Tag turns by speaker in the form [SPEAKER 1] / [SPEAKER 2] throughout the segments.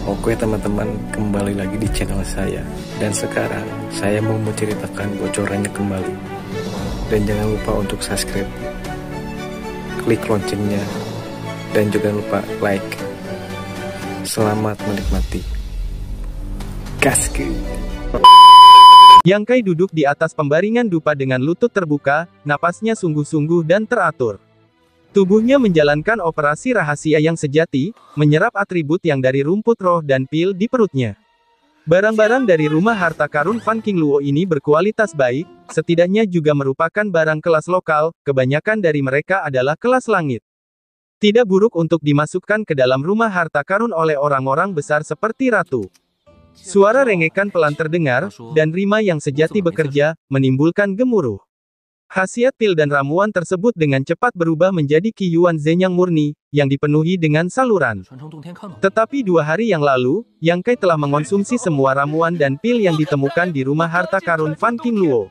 [SPEAKER 1] Oke teman-teman, kembali lagi di channel saya. Dan sekarang saya mau menceritakan bocorannya kembali. Dan jangan lupa untuk subscribe, klik loncengnya, dan juga lupa like. Selamat menikmati. Gaskeun.
[SPEAKER 2] Yang Kai duduk di atas pembaringan dupa dengan lutut terbuka, napasnya sungguh-sungguh dan teratur. Tubuhnya menjalankan operasi rahasia yang sejati, menyerap atribut yang dari rumput roh dan pil di perutnya. Barang-barang dari rumah harta karun Fan King Luo ini berkualitas baik, setidaknya juga merupakan barang kelas lokal, kebanyakan dari mereka adalah kelas langit. Tidak buruk untuk dimasukkan ke dalam rumah harta karun oleh orang-orang besar seperti ratu. Suara rengekan pelan terdengar, dan rima yang sejati bekerja, menimbulkan gemuruh. Khasiat pil dan ramuan tersebut dengan cepat berubah menjadi Qi Yuan Zhen yang murni, yang dipenuhi dengan saluran. Tetapi 2 hari yang lalu, Yang Kai telah mengonsumsi semua ramuan dan pil yang ditemukan di rumah harta karun Fan King Luo.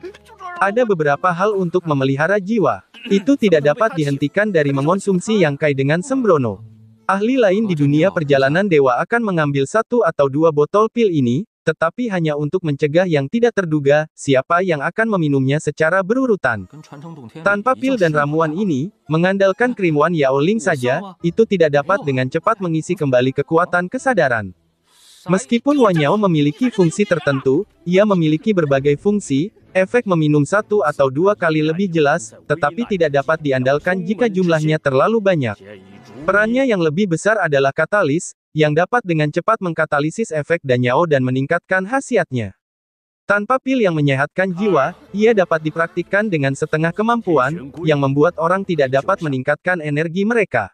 [SPEAKER 2] Ada beberapa hal untuk memelihara jiwa. Itu tidak dapat dihentikan dari mengonsumsi Yang Kai dengan sembrono. Ahli lain di dunia perjalanan dewa akan mengambil 1 atau 2 botol pil ini, tetapi hanya untuk mencegah yang tidak terduga, siapa yang akan meminumnya secara berurutan. Tanpa pil dan ramuan ini, mengandalkan krim Wan Yaoling saja, itu tidak dapat dengan cepat mengisi kembali kekuatan kesadaran. Meskipun Wan Yao memiliki fungsi tertentu, ia memiliki berbagai fungsi, efek meminum 1 atau 2 kali lebih jelas, tetapi tidak dapat diandalkan jika jumlahnya terlalu banyak. Perannya yang lebih besar adalah katalis, yang dapat dengan cepat mengkatalisis efek Danyao dan meningkatkan khasiatnya. Tanpa pil yang menyehatkan jiwa, ia dapat dipraktikkan dengan setengah kemampuan, yang membuat orang tidak dapat meningkatkan energi mereka.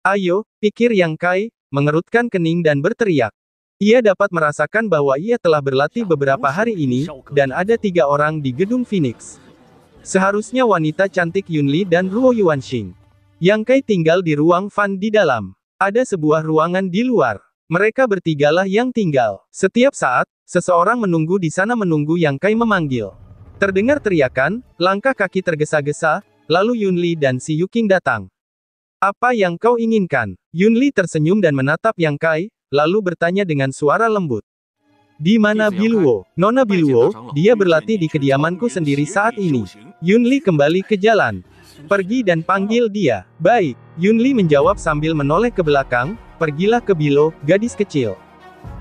[SPEAKER 2] Ayo, pikir Yang Kai, mengerutkan kening dan berteriak. Ia dapat merasakan bahwa ia telah berlatih beberapa hari ini, dan ada 3 orang di gedung Phoenix. Seharusnya wanita cantik Yunli dan Ruo Yuanxing. Yang Kai tinggal di ruang Fan di dalam. Ada sebuah ruangan di luar. Mereka bertigalah yang tinggal. Setiap saat, seseorang menunggu di sana menunggu Yang Kai memanggil. Terdengar teriakan, langkah kaki tergesa-gesa, lalu Yunli dan si Yuking datang. Apa yang kau inginkan? Yunli tersenyum dan menatap Yang Kai, lalu bertanya dengan suara lembut. Di mana Biluo? Nona Biluo, dia berlatih di kediamanku sendiri saat ini. Yunli kembali ke jalan. Pergi dan panggil dia. Baik, Yunli menjawab sambil menoleh ke belakang, pergilah ke Bilo, gadis kecil.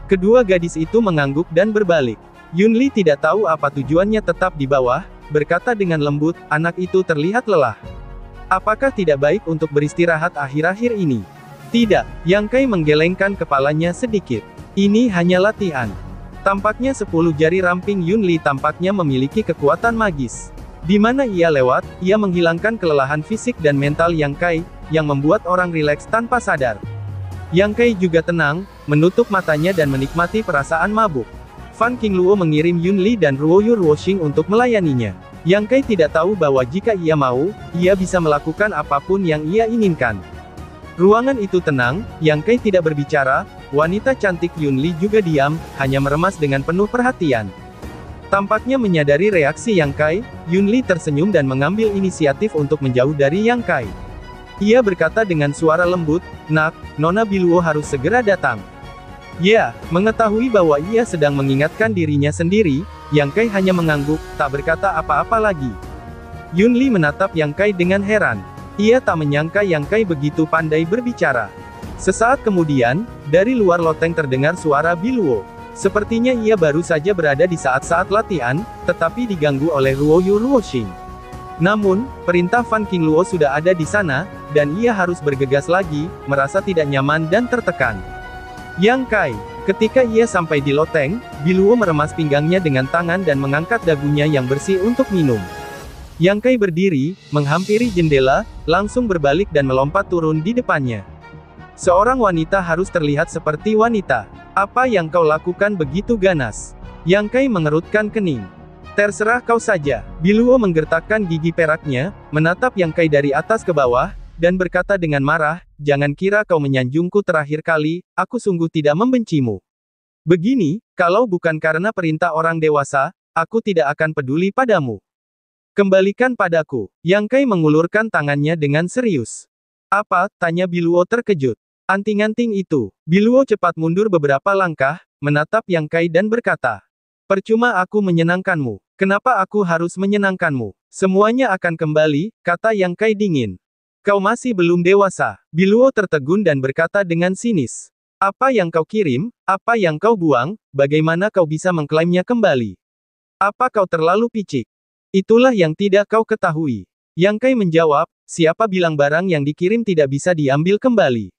[SPEAKER 2] Kedua gadis itu mengangguk dan berbalik. Yunli tidak tahu apa tujuannya tetap di bawah, berkata dengan lembut, anak itu terlihat lelah. Apakah tidak baik untuk beristirahat akhir-akhir ini? Tidak, Yang Kai menggelengkan kepalanya sedikit. Ini hanya latihan. Tampaknya 10 jari ramping Yunli tampaknya memiliki kekuatan magis. Di mana ia lewat, ia menghilangkan kelelahan fisik dan mental Yang Kai, yang membuat orang rileks tanpa sadar. Yang Kai juga tenang, menutup matanya dan menikmati perasaan mabuk. Fan King Luo mengirim Yunli dan Ruo Yuanxing untuk melayaninya. Yang Kai tidak tahu bahwa jika ia mau, ia bisa melakukan apapun yang ia inginkan. Ruangan itu tenang, Yang Kai tidak berbicara, wanita cantik Yunli juga diam, hanya meremas dengan penuh perhatian. Tampaknya menyadari reaksi Yang Kai, Yunli tersenyum dan mengambil inisiatif untuk menjauh dari Yang Kai. Ia berkata dengan suara lembut, nak, Nona Biluo harus segera datang. Ya, mengetahui bahwa ia sedang mengingatkan dirinya sendiri, Yang Kai hanya mengangguk, tak berkata apa-apa lagi. Yunli menatap Yang Kai dengan heran. Ia tak menyangka Yang Kai begitu pandai berbicara. Sesaat kemudian, dari luar loteng terdengar suara Biluo. Sepertinya ia baru saja berada di saat-saat latihan, tetapi diganggu oleh Ruo Yuanxing. Namun, perintah Fan King Luo sudah ada di sana, dan ia harus bergegas lagi, merasa tidak nyaman dan tertekan. Yang Kai, ketika ia sampai di loteng, Biluo meremas pinggangnya dengan tangan dan mengangkat dagunya yang bersih untuk minum. Yang Kai berdiri, menghampiri jendela, langsung berbalik dan melompat turun di depannya. Seorang wanita harus terlihat seperti wanita. Apa yang kau lakukan begitu ganas? Yang Kai mengerutkan kening. Terserah kau saja. Biluo menggertakkan gigi peraknya, menatap Yang Kai dari atas ke bawah, dan berkata dengan marah, jangan kira kau menyanjungku terakhir kali, aku sungguh tidak membencimu. Begini, kalau bukan karena perintah orang dewasa, aku tidak akan peduli padamu. Kembalikan padaku. Yang Kai mengulurkan tangannya dengan serius. Apa? Tanya Biluo terkejut. Anting-anting itu. Biluo cepat mundur beberapa langkah, menatap Yang Kai dan berkata, "Percuma aku menyenangkanmu. Kenapa aku harus menyenangkanmu? Semuanya akan kembali," kata Yang Kai dingin. "Kau masih belum dewasa." Biluo tertegun dan berkata dengan sinis. "Apa yang kau kirim, apa yang kau buang, bagaimana kau bisa mengklaimnya kembali? Apa kau terlalu picik? Itulah yang tidak kau ketahui." Yang Kai menjawab, "Siapa bilang barang yang dikirim tidak bisa diambil kembali?"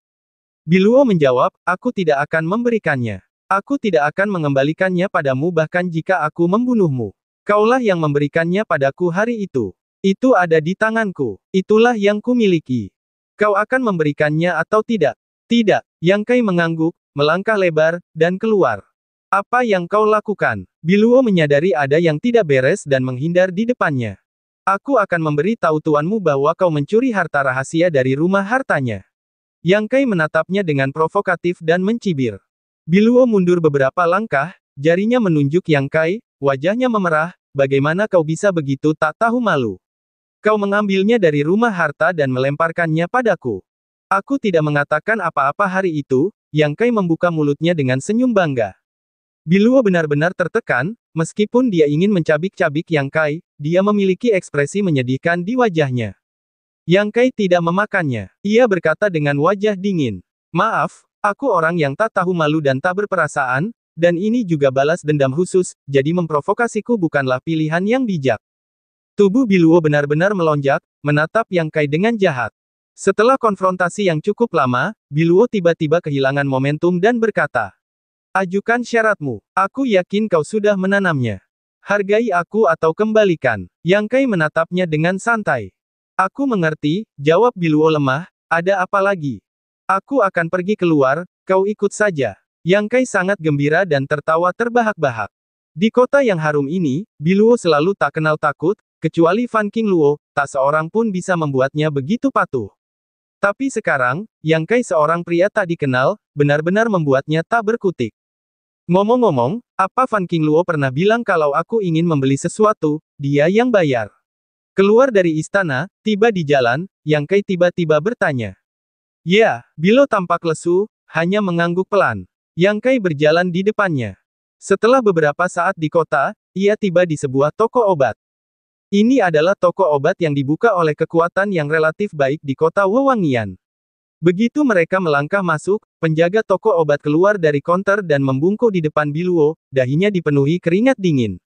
[SPEAKER 2] Biluo menjawab, "Aku tidak akan memberikannya. Aku tidak akan mengembalikannya padamu bahkan jika aku membunuhmu. Kaulah yang memberikannya padaku hari itu. Itu ada di tanganku. Itulah yang kumiliki. Kau akan memberikannya atau tidak?" "Tidak." Yang Kai mengangguk, melangkah lebar, dan keluar. "Apa yang kau lakukan?" Biluo menyadari ada yang tidak beres dan menghindar di depannya. "Aku akan memberi tahu tuanmu bahwa kau mencuri harta rahasia dari rumah hartanya." Yang Kai menatapnya dengan provokatif dan mencibir. Biluo mundur beberapa langkah, jarinya menunjuk Yang Kai, wajahnya memerah, "Bagaimana kau bisa begitu tak tahu malu? Kau mengambilnya dari rumah harta dan melemparkannya padaku." "Aku tidak mengatakan apa-apa hari itu." Yang Kai membuka mulutnya dengan senyum bangga. Biluo benar-benar tertekan, meskipun dia ingin mencabik-cabik Yang Kai, dia memiliki ekspresi menyedihkan di wajahnya. Yang Kai tidak memakannya. Ia berkata dengan wajah dingin, "Maaf, aku orang yang tak tahu malu dan tak berperasaan, dan ini juga balas dendam khusus, jadi memprovokasiku bukanlah pilihan yang bijak." Tubuh Biluo benar-benar melonjak, menatap Yang Kai dengan jahat. Setelah konfrontasi yang cukup lama, Biluo tiba-tiba kehilangan momentum dan berkata, "Ajukan syaratmu. Aku yakin kau sudah menanamnya. Hargai aku atau kembalikan." Yang Kai menatapnya dengan santai. "Aku mengerti," jawab Biluo lemah, "ada apa lagi? Aku akan pergi keluar, kau ikut saja." Yang Kai sangat gembira dan tertawa terbahak-bahak. Di kota yang harum ini, Biluo selalu tak kenal takut, kecuali Fan Qingluo, tak seorang pun bisa membuatnya begitu patuh. Tapi sekarang, Yang Kai seorang pria tak dikenal, benar-benar membuatnya tak berkutik. "Ngomong-ngomong, apa Fan Qingluo pernah bilang kalau aku ingin membeli sesuatu, dia yang bayar?" Keluar dari istana, tiba di jalan, Yang Kai tiba-tiba bertanya. "Ya." Bilo tampak lesu, hanya mengangguk pelan. Yang Kai berjalan di depannya. Setelah beberapa saat di kota, ia tiba di sebuah toko obat. Ini adalah toko obat yang dibuka oleh kekuatan yang relatif baik di kota Wewangian. Begitu mereka melangkah masuk, penjaga toko obat keluar dari konter dan membungkuk di depan Biluo, dahinya dipenuhi keringat dingin.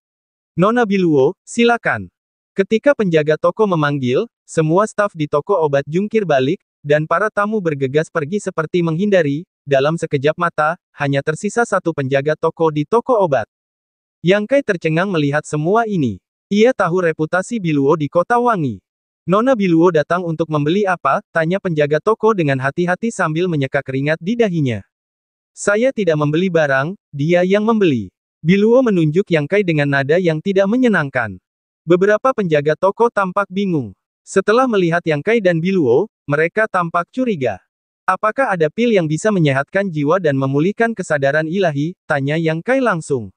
[SPEAKER 2] "Nona Biluo, silakan." Ketika penjaga toko memanggil, semua staf di toko obat jungkir balik, dan para tamu bergegas pergi seperti menghindari. Dalam sekejap mata, hanya tersisa satu penjaga toko di toko obat. Yang Kai tercengang melihat semua ini. Ia tahu reputasi Biluo di kota Wangi. "Nona Biluo datang untuk membeli apa?" tanya penjaga toko dengan hati-hati sambil menyeka keringat di dahinya. "Saya tidak membeli barang, dia yang membeli." Biluo menunjuk Yang Kai dengan nada yang tidak menyenangkan. Beberapa penjaga toko tampak bingung. Setelah melihat Yang Kai dan Biluo, mereka tampak curiga. "Apakah ada pil yang bisa menyehatkan jiwa dan memulihkan kesadaran ilahi?" tanya Yang Kai langsung.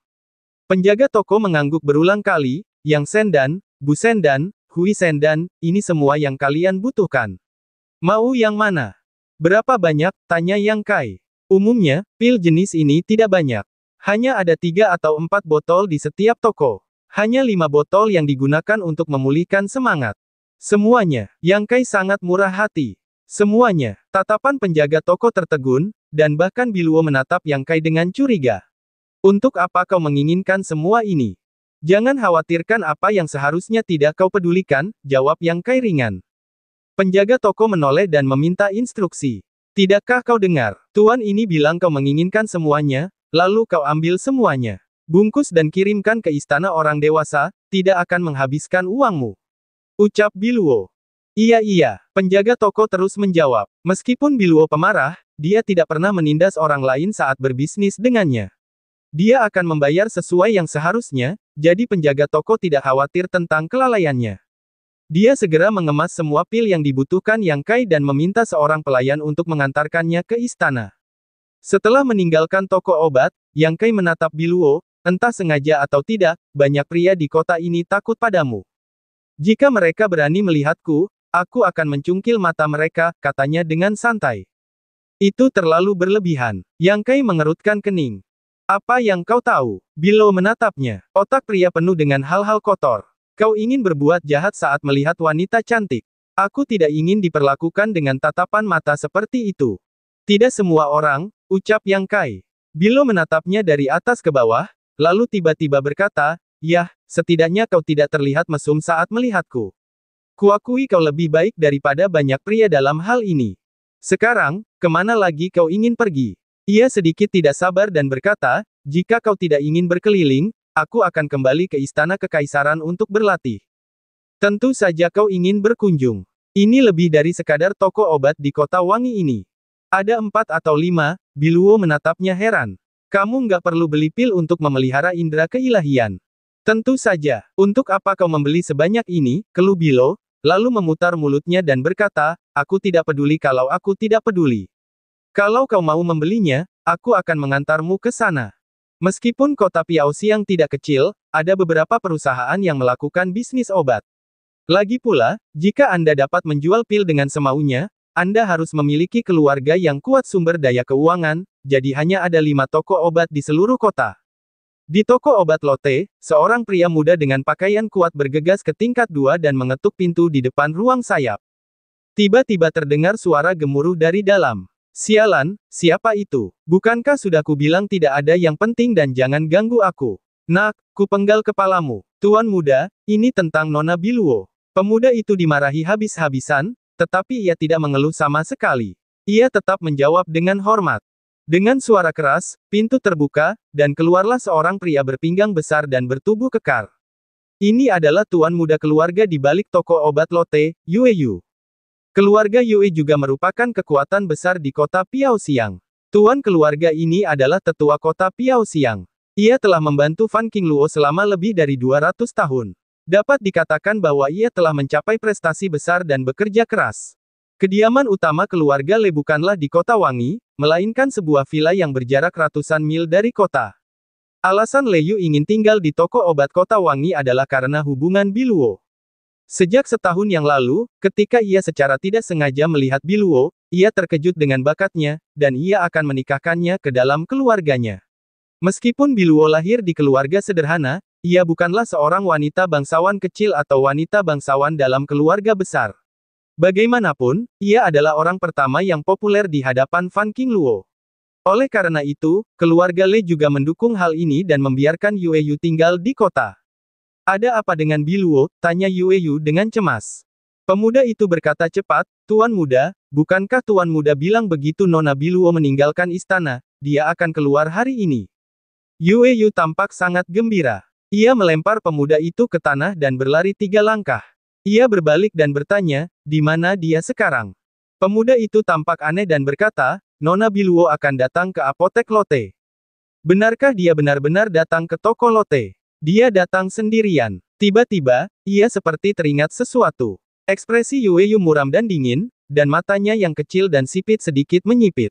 [SPEAKER 2] Penjaga toko mengangguk berulang kali, "Yang Sendan, Bu Sendan, Hui Sendan, ini semua yang kalian butuhkan. Mau yang mana?" "Berapa banyak?" tanya Yang Kai. "Umumnya, pil jenis ini tidak banyak. Hanya ada 3 atau 4 botol di setiap toko. Hanya 5 botol yang digunakan untuk memulihkan semangat. Semuanya." Yang Kai sangat murah hati. "Semuanya." Tatapan penjaga toko tertegun, dan bahkan Biluo menatap Yang Kai dengan curiga. "Untuk apa kau menginginkan semua ini?" "Jangan khawatirkan apa yang seharusnya tidak kau pedulikan," jawab Yang Kai ringan. Penjaga toko menoleh dan meminta instruksi. "Tidakkah kau dengar? Tuan ini bilang kau menginginkan semuanya, lalu kau ambil semuanya. Bungkus dan kirimkan ke istana orang dewasa, tidak akan menghabiskan uangmu," ucap Biluo. Iya, penjaga toko terus menjawab. Meskipun Biluo pemarah, dia tidak pernah menindas orang lain saat berbisnis dengannya. Dia akan membayar sesuai yang seharusnya, jadi penjaga toko tidak khawatir tentang kelalaiannya. Dia segera mengemas semua pil yang dibutuhkan Yang Kai dan meminta seorang pelayan untuk mengantarkannya ke istana. Setelah meninggalkan toko obat, Yang Kai menatap Biluo, "Entah sengaja atau tidak, banyak pria di kota ini takut padamu. Jika mereka berani melihatku, aku akan mencungkil mata mereka," katanya dengan santai. Itu terlalu berlebihan. Yang Kai mengerutkan kening. Apa yang kau tahu? Bilo menatapnya. Otak pria penuh dengan hal-hal kotor. Kau ingin berbuat jahat saat melihat wanita cantik. Aku tidak ingin diperlakukan dengan tatapan mata seperti itu. Tidak semua orang, ucap Yang Kai. Bilo menatapnya dari atas ke bawah, lalu tiba-tiba berkata, "Yah, setidaknya kau tidak terlihat mesum saat melihatku. Kuakui kau lebih baik daripada banyak pria dalam hal ini. Sekarang, kemana lagi kau ingin pergi?" Ia sedikit tidak sabar dan berkata, "Jika kau tidak ingin berkeliling, aku akan kembali ke istana kekaisaran untuk berlatih. Tentu saja kau ingin berkunjung. Ini lebih dari sekadar toko obat di kota wangi ini. Ada 4 atau 5, Biluo menatapnya heran. Kamu nggak perlu beli pil untuk memelihara indera keilahian. Tentu saja, untuk apa kau membeli sebanyak ini, keluh Bilo, lalu memutar mulutnya dan berkata, aku tidak peduli kalau aku tidak peduli. Kalau kau mau membelinya, aku akan mengantarmu ke sana. Meskipun kota Piaoxiang tidak kecil, ada beberapa perusahaan yang melakukan bisnis obat. Lagi pula, jika Anda dapat menjual pil dengan semaunya, Anda harus memiliki keluarga yang kuat sumber daya keuangan, jadi hanya ada 5 toko obat di seluruh kota. Di toko obat Lotte, seorang pria muda dengan pakaian kuat bergegas ke tingkat 2 dan mengetuk pintu di depan ruang sayap. Tiba-tiba terdengar suara gemuruh dari dalam. Sialan, siapa itu? Bukankah sudah kubilang tidak ada yang penting dan jangan ganggu aku? Nak, kupenggal kepalamu. Tuan muda, ini tentang Nona Biluo. Pemuda itu dimarahi habis-habisan, tetapi ia tidak mengeluh sama sekali. Ia tetap menjawab dengan hormat. Dengan suara keras, pintu terbuka, dan keluarlah seorang pria berpinggang besar dan bertubuh kekar. Ini adalah tuan muda keluarga di balik toko obat Lotte, Yue Yu. Keluarga Yue juga merupakan kekuatan besar di kota Piaoxiang. Tuan keluarga ini adalah tetua kota Piaoxiang. Ia telah membantu Fan Qingluo selama lebih dari 200 tahun. Dapat dikatakan bahwa ia telah mencapai prestasi besar dan bekerja keras. Kediaman utama keluarga Le bukanlah di kota Wangi, melainkan sebuah villa yang berjarak ratusan mil dari kota. Alasan Le Yu ingin tinggal di toko obat kota Wangi adalah karena hubungan Biluo. Sejak setahun yang lalu, ketika ia secara tidak sengaja melihat Biluo, ia terkejut dengan bakatnya, dan ia akan menikahkannya ke dalam keluarganya. Meskipun Biluo lahir di keluarga sederhana, ia bukanlah seorang wanita bangsawan kecil atau wanita bangsawan dalam keluarga besar. Bagaimanapun, ia adalah orang pertama yang populer di hadapan Fan Qingluo. Oleh karena itu, keluarga Le juga mendukung hal ini dan membiarkan Yue Yu tinggal di kota. Ada apa dengan Biluo? Tanya Yue Yu dengan cemas. Pemuda itu berkata cepat, Tuan muda, bukankah Tuan muda bilang begitu Nona Biluo meninggalkan istana, dia akan keluar hari ini? Yue Yu tampak sangat gembira. Ia melempar pemuda itu ke tanah dan berlari 3 langkah. Ia berbalik dan bertanya, di mana dia sekarang? Pemuda itu tampak aneh dan berkata, Nona Biluo akan datang ke apotek Lotte. Benarkah dia benar-benar datang ke toko Lotte? Dia datang sendirian. Tiba-tiba, ia seperti teringat sesuatu. Ekspresi Yue Yu muram dan dingin, dan matanya yang kecil dan sipit sedikit menyipit.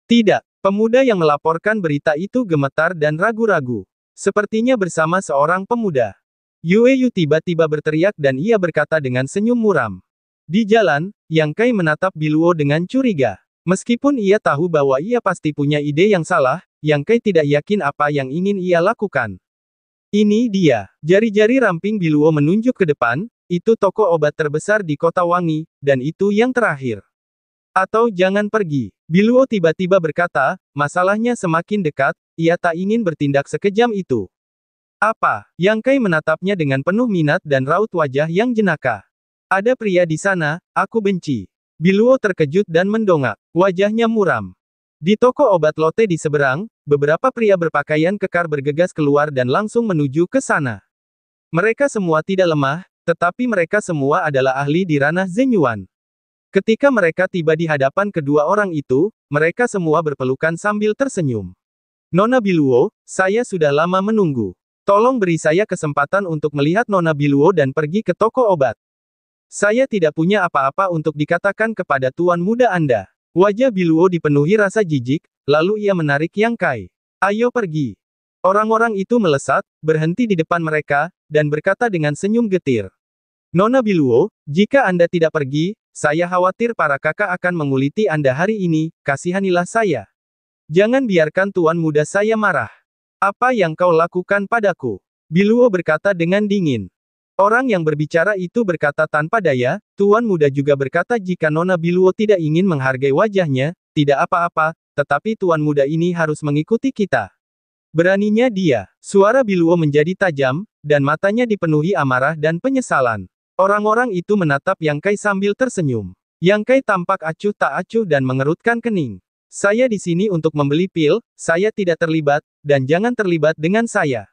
[SPEAKER 2] Tidak, pemuda yang melaporkan berita itu gemetar dan ragu-ragu. Sepertinya bersama seorang pemuda. Yue Yu tiba-tiba berteriak dan ia berkata dengan senyum muram. Di jalan, Yang Kai menatap Biluo dengan curiga. Meskipun ia tahu bahwa ia pasti punya ide yang salah, Yang Kai tidak yakin apa yang ingin ia lakukan. Ini dia. Jari-jari ramping Biluo menunjuk ke depan, itu toko obat terbesar di kota Wangi, dan itu yang terakhir. Atau jangan pergi. Biluo tiba-tiba berkata, masalahnya semakin dekat, ia tak ingin bertindak sekejam itu. Apa? Yang Kai menatapnya dengan penuh minat dan raut wajah yang jenaka. Ada pria di sana, aku benci. Biluo terkejut dan mendongak. Wajahnya muram. Di toko obat Lotte di seberang, beberapa pria berpakaian kekar bergegas keluar dan langsung menuju ke sana. Mereka semua tidak lemah, tetapi mereka semua adalah ahli di ranah Zhenyuan. Ketika mereka tiba di hadapan kedua orang itu, mereka semua berpelukan sambil tersenyum. Nona Biluo, saya sudah lama menunggu. Tolong beri saya kesempatan untuk melihat Nona Biluo dan pergi ke toko obat. Saya tidak punya apa-apa untuk dikatakan kepada tuan muda Anda. Wajah Biluo dipenuhi rasa jijik, lalu ia menarik Yang Kai. Ayo pergi. Orang-orang itu melesat, berhenti di depan mereka, dan berkata dengan senyum getir. Nona Biluo, jika Anda tidak pergi, saya khawatir para kakak akan menguliti Anda hari ini, kasihanilah saya. Jangan biarkan tuan muda saya marah. Apa yang kau lakukan padaku? Biluo berkata dengan dingin. Orang yang berbicara itu berkata tanpa daya, tuan muda juga berkata jika Nona Biluo tidak ingin menghargai wajahnya, tidak apa-apa, tetapi tuan muda ini harus mengikuti kita. Beraninya dia. Suara Biluo menjadi tajam, dan matanya dipenuhi amarah dan penyesalan. Orang-orang itu menatap Yang Kai sambil tersenyum. Yang Kai tampak acuh tak acuh dan mengerutkan kening. Saya di sini untuk membeli pil, saya tidak terlibat, dan jangan terlibat dengan saya.